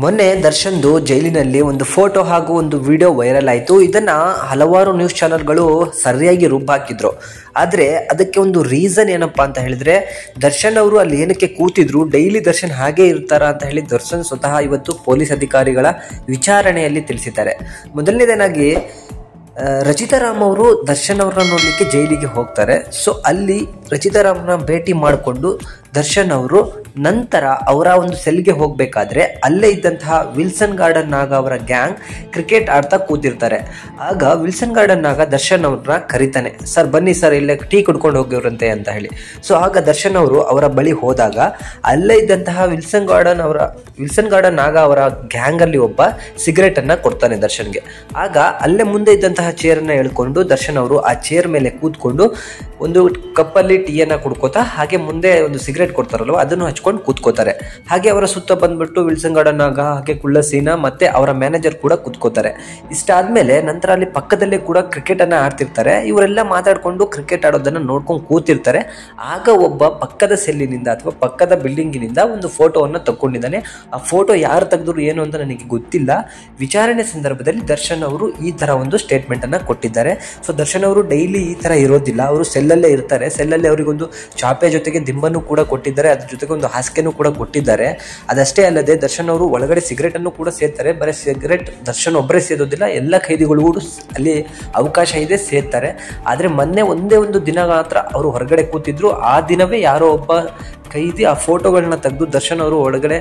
ಮೊನ್ನೆ ದರ್ಶನ್ದು ಜೈಲಿನಲ್ಲಿ ಒಂದು ಫೋಟೋ ಹಾಗೂ ಒಂದು ವಿಡಿಯೋ ವೈರಲ್ ಆಯಿತು. ಇದನ್ನ ಹಲವಾರು ನ್ಯೂಸ್ ಚಾನೆಲ್ಗಳು ಸರಿಯಾಗಿ ಹಾಕಿದ್ರು. ಆದರೆ ಅದಕ್ಕೆ ಒಂದು ರೀಸನ್ ಏನಪ್ಪಾ ಅಂತ ಹೇಳಿದ್ರೆ, ದರ್ಶನ್ ಅವರು ಅಲ್ಲಿ ಏನಕ್ಕೆ ಕೂತಿದ್ರು, ಡೈಲಿ ದರ್ಶನ್ ಹಾಗೆ ಇರ್ತಾರ ಅಂತ ಹೇಳಿ ದರ್ಶನ್ ಸ್ವತಃ ಇವತ್ತು ಪೊಲೀಸ್ ಅಧಿಕಾರಿಗಳ ವಿಚಾರಣೆಯಲ್ಲಿ ತಿಳಿಸಿದ್ದಾರೆ. ಮೊದಲನೇದಾಗಿ ರಚಿತಾ ರಾಮ್ ಅವರು ದರ್ಶನ್ ಅವರನ್ನ ನೋಡಲಿಕ್ಕೆ ಜೈಲಿಗೆ ಹೋಗ್ತಾರೆ. ಸೊ ಅಲ್ಲಿ ರಚಿತಾ ರಾಮ್ನ ಭೇಟಿ ಮಾಡಿಕೊಂಡು ದರ್ಶನ್ ಅವರು ನಂತರ ಅವರ ಒಂದು ಸೆಲ್ಗೆ ಹೋಗಬೇಕಾದ್ರೆ ಅಲ್ಲೇ ಇದ್ದಂತಹ ವಿಲ್ಸನ್ ಗಾರ್ಡನ್ ನಾಗ ಅವರ ಗ್ಯಾಂಗ್ ಕ್ರಿಕೆಟ್ ಆಡ್ತಾ ಕೂತಿರ್ತಾರೆ. ಆಗ ವಿಲ್ಸನ್ ಗಾರ್ಡನ್ ನಾಗ ದರ್ಶನ್ ಅವ್ರನ್ನ ಕರಿತಾನೆ, ಸರ್ ಬನ್ನಿ ಸರ್ ಇಲ್ಲೇ ಟೀ ಕುಡ್ಕೊಂಡು ಹೋಗಿವ್ರಂತೆ ಅಂತ ಹೇಳಿ. ಸೊ ಆಗ ದರ್ಶನ್ ಅವರು ಅವರ ಬಳಿ ಹೋದಾಗ ಅಲ್ಲೇ ಇದ್ದಂತಹ ವಿಲ್ಸನ್ ಗಾರ್ಡನ್ ನಾಗ ಅವರ ಗ್ಯಾಂಗ್ ಅಲ್ಲಿ ಒಬ್ಬ ಸಿಗರೇಟ್ ಅನ್ನ ಕೊಡ್ತಾನೆ ದರ್ಶನ್ಗೆ. ಆಗ ಅಲ್ಲೇ ಮುಂದೆ ಇದ್ದಂತಹ ಚೇರ್ ಅನ್ನ ಎಳ್ಕೊಂಡು ದರ್ಶನ್ ಅವರು ಆ ಚೇರ್ ಮೇಲೆ ಕೂತ್ಕೊಂಡು ಒಂದು ಕಪ್ಪಲ್ಲಿ ಟೀಯನ್ನ ಕುಡ್ಕೋತಾ ಹಾಗೆ ಮುಂದೆ ಒಂದು ಸಿಗರೇಟ್ ಕೊಡ್ತಾರಲ್ವ ಅದನ್ನು ಹಚ್ಕೊಂಡು ಕೂತ್ಕೋತಾರೆ. ಹಾಗೆ ಅವರ ಸುತ್ತ ಬಂದ್ಬಿಟ್ಟು ವಿಲ್ಸನ್ ಗಾರ್ಡನ್ ಆಗ ಹಾಗೆ ಕುಳ್ಳಸೀನಾ ಮತ್ತೆ ಅವರ ಮ್ಯಾನೇಜರ್ ಕೂಡ ಕೂತ್ಕೋತಾರೆ. ಇಷ್ಟಾದ್ಮೇಲೆ ನಂತರ ಅಲ್ಲಿ ಪಕ್ಕದಲ್ಲೇ ಕೂಡ ಕ್ರಿಕೆಟ್ ಅನ್ನ ಆಡ್ತಿರ್ತಾರೆ. ಇವರೆಲ್ಲ ಮಾತಾಡ್ಕೊಂಡು ಕ್ರಿಕೆಟ್ ಆಡೋದನ್ನ ನೋಡ್ಕೊಂಡು ಕೂತಿರ್ತಾರೆ. ಆಗ ಒಬ್ಬ ಪಕ್ಕದ ಸೆಲ್ಲಿನಿಂದ ಅಥವಾ ಪಕ್ಕದ ಬಿಲ್ಡಿಂಗಿನಿಂದ ಒಂದು ಫೋಟೋವನ್ನು ತಗೊಂಡಿದ್ದಾನೆ. ಆ ಫೋಟೋ ಯಾರು ತೆಗೆದ್ರು ಏನು ಅಂತ ನನಗೆ ಗೊತ್ತಿಲ್ಲ. ವಿಚಾರಣೆ ಸಂದರ್ಭದಲ್ಲಿ ದರ್ಶನ್ ಅವರು ಈ ತರ ಒಂದು ಸ್ಟೇಟ್ಮೆಂಟ್ ಅನ್ನ ಕೊಟ್ಟಿದ್ದಾರೆ. ಸೊ ದರ್ಶನ್ ಅವರು ಡೈಲಿ ಈ ತರ ಇರೋದಿಲ್ಲ, ಅವರು ಸೆಲ್ಲಲ್ಲೇ ಇರ್ತಾರೆ. ಸೆಲ್ಲಲ್ಲಿ ಅವರಿಗೊಂದು ಚಾಪೆ ಜೊತೆಗೆ ದಿಂಬನ್ನು ಕೂಡ ಕೊಟ್ಟಿದ್ದಾರೆ, ಅದ್ರ ಜೊತೆಗೆ ಒಂದು ಹಾಸಿಗೆನೂ ಕೂಡ ಕೊಟ್ಟಿದ್ದಾರೆ. ಅದಷ್ಟೇ ಅಲ್ಲದೆ ದರ್ಶನ್ ಅವರು ಒಳಗಡೆ ಸಿಗರೇಟ್ ಅನ್ನು ಕೂಡ ಸೇರ್ತಾರೆ. ಬರೀ ಸಿಗರೇಟ್ ದರ್ಶನ್ ಒಬ್ಬರೇ ಸೇದೋದಿಲ್ಲ, ಎಲ್ಲ ಖೈದಿಗಳು ಅಲ್ಲಿ ಅವಕಾಶ ಇದೆ ಸೇರ್ತಾರೆ. ಆದ್ರೆ ಮೊನ್ನೆ ಒಂದೇ ಒಂದು ದಿನ ಮಾತ್ರ ಅವರು ಹೊರಗಡೆ ಕೂತಿದ್ರು. ಆ ದಿನವೇ ಯಾರೋ ಒಬ್ಬ ಖೈದಿ ಆ ಫೋಟೋಗಳನ್ನ ತೆಗೆದು ದರ್ಶನ್ ಅವರು ಒಳಗಡೆ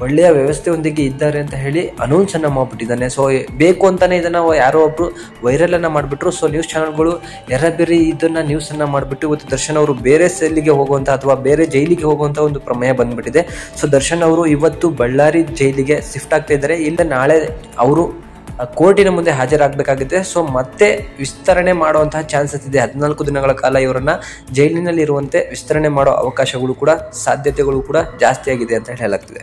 ಒಳ್ಳೆಯ ವ್ಯವಸ್ಥೆಯೊಂದಿಗೆ ಇದ್ದಾರೆ ಅಂತ ಹೇಳಿ ಅನೌನ್ಸ್ ಅನ್ನ ಮಾಡ್ಬಿಟ್ಟಿದ್ದಾನೆ. ಸೊ ಬೇಕು ಅಂತಾನೆ ಇದನ್ನ ಯಾರೋ ಒಬ್ರು ವೈರಲ್ ಅನ್ನ ಮಾಡ್ಬಿಟ್ರು. ಸೊ ನ್ಯೂಸ್ ಚಾನೆಲ್ಗಳು ಎರಬೇರಿ ಇದನ್ನ ನ್ಯೂಸ್ ಅನ್ನ ಮಾಡ್ಬಿಟ್ಟು ಇವತ್ತು ದರ್ಶನ್ ಅವರು ಬೇರೆ ಸೆಲ್ಲಿಗೆ ಹೋಗುವಂತ ಅಥವಾ ಬೇರೆ ಜೈಲಿಗೆ ಹೋಗುವಂತ ಒಂದು ಪ್ರಮೇಯ ಬಂದ್ಬಿಟ್ಟಿದೆ. ಸೊ ದರ್ಶನ್ ಅವರು ಇವತ್ತು ಬಳ್ಳಾರಿ ಜೈಲಿಗೆ ಶಿಫ್ಟ್ ಆಗ್ತಾ ಇದ್ದಾರೆ. ಇಲ್ಲ ನಾಳೆ ಅವರು ಕೋರ್ಟಿನ ಮುಂದೆ ಹಾಜರಾಗಬೇಕಾಗಿದೆ. ಸೊ ಮತ್ತೆ ವಿಸ್ತರಣೆ ಮಾಡುವಂತಹ ಚಾನ್ಸಸ್ ಇದೆ. 14 ದಿನಗಳ ಕಾಲ ಇವರನ್ನ ಜೈಲಿನಲ್ಲಿ ಇರುವಂತೆ ವಿಸ್ತರಣೆ ಮಾಡೋ ಅವಕಾಶಗಳು ಕೂಡ ಸಾಧ್ಯತೆಗಳು ಕೂಡ ಜಾಸ್ತಿ ಆಗಿದೆ ಅಂತ ಹೇಳಲಾಗ್ತಿದೆ.